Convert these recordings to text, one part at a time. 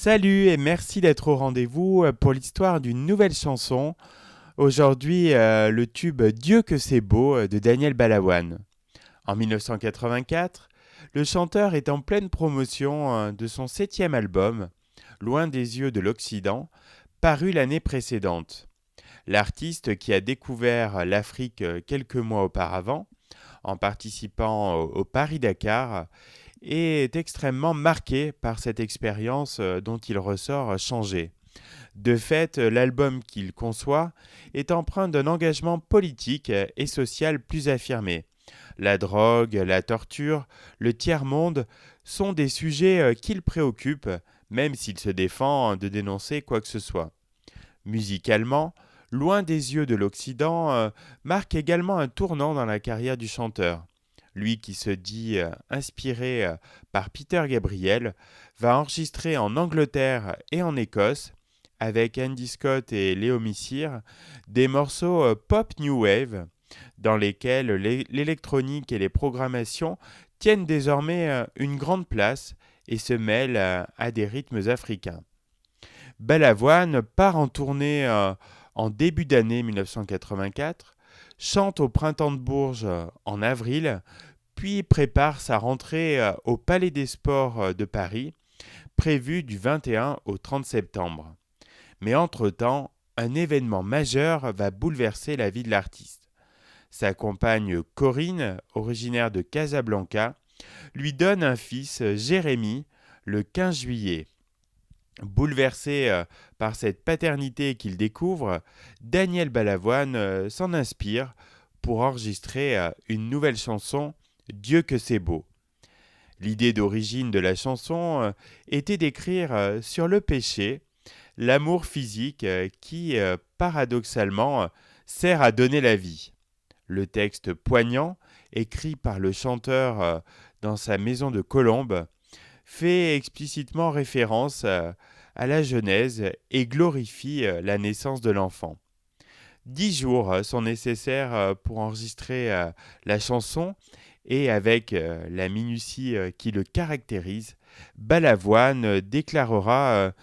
Salut et merci d'être au rendez-vous pour l'histoire d'une nouvelle chanson. Aujourd'hui, le tube Dieu que c'est beau de Daniel Balavoine. En 1984, le chanteur est en pleine promotion de son septième album, Loin des yeux de l'Occident, paru l'année précédente. L'artiste qui a découvert l'Afrique quelques mois auparavant, en participant au Paris-Dakar, est extrêmement marqué par cette expérience dont il ressort changé. De fait, l'album qu'il conçoit est empreint d'un engagement politique et social plus affirmé. La drogue, la torture, le tiers-monde sont des sujets qui le préoccupent, même s'il se défend de dénoncer quoi que ce soit. Musicalement, Loin des yeux de l'Occident marque également un tournant dans la carrière du chanteur. Lui qui se dit inspiré par Peter Gabriel, va enregistrer en Angleterre et en Écosse, avec Andy Scott et Léo Missire, des morceaux pop new wave, dans lesquels l'électronique et les programmations tiennent désormais une grande place et se mêlent à des rythmes africains. Balavoine part en tournée en début d'année 1984, chante au Printemps de Bourges en avril, puis prépare sa rentrée au Palais des Sports de Paris, prévue du 21 au 30 septembre. Mais entre-temps, un événement majeur va bouleverser la vie de l'artiste. Sa compagne Corinne, originaire de Casablanca, lui donne un fils, Jérémy, le 15 juillet. Bouleversé par cette paternité qu'il découvre, Daniel Balavoine s'en inspire pour enregistrer une nouvelle chanson, Dieu que c'est beau. L'idée d'origine de la chanson était d'écrire sur le péché, l'amour physique qui, paradoxalement, sert à donner la vie. Le texte poignant, écrit par le chanteur dans sa maison de Colombes, fait explicitement référence à la Genèse et glorifie la naissance de l'enfant. 10 jours sont nécessaires pour enregistrer la chanson et avec la minutie qui le caractérise, Balavoine déclarera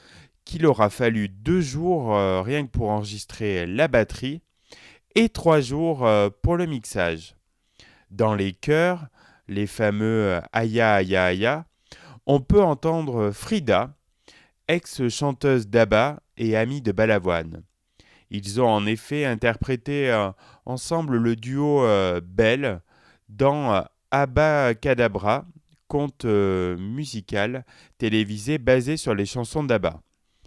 qu'il aura fallu 2 jours rien que pour enregistrer la batterie et 3 jours pour le mixage. Dans les chœurs, les fameux Aya Aya Aya, on peut entendre Frida, ex-chanteuse d'ABBA et amie de Balavoine. Ils ont en effet interprété ensemble le duo Belle dans Abba Kadabra, conte musical télévisé basé sur les chansons d'ABBA.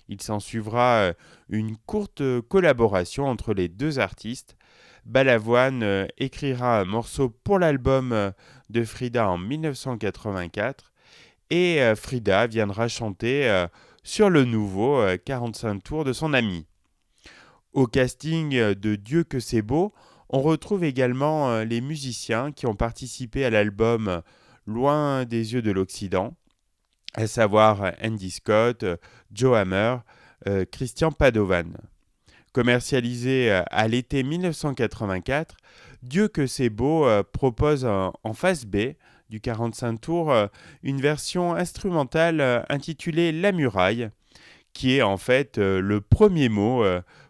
Il s'ensuivra une courte collaboration entre les deux artistes. Balavoine écrira un morceau pour l'album de Frida en 1984 et Frida viendra chanter sur le nouveau 45 tours de son ami. Au casting de Dieu que c'est beau, on retrouve également les musiciens qui ont participé à l'album Loin des yeux de l'Occident, à savoir Andy Scott, Joe Hammer, Christian Padovan. Commercialisé à l'été 1984, Dieu que c'est beau propose en face B du 45 tours une version instrumentale intitulée La Muraille, qui est en fait le premier mot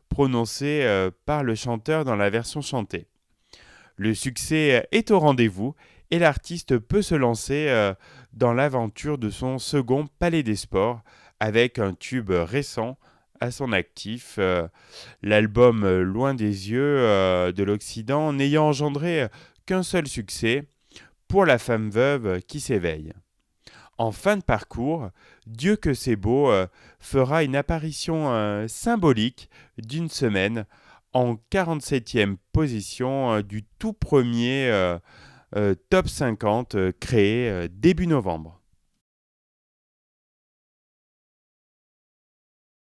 prononcé par le chanteur dans la version chantée. Le succès est au rendez-vous et l'artiste peut se lancer dans l'aventure de son second Palais des Sports avec un tube récent à son actif, l'album Loin des yeux de l'Occident n'ayant engendré qu'un seul succès, Pour la femme veuve qui s'éveille. En fin de parcours, Dieu que c'est beau fera une apparition symbolique d'une semaine en 47e position du tout premier Top 50 créé début novembre.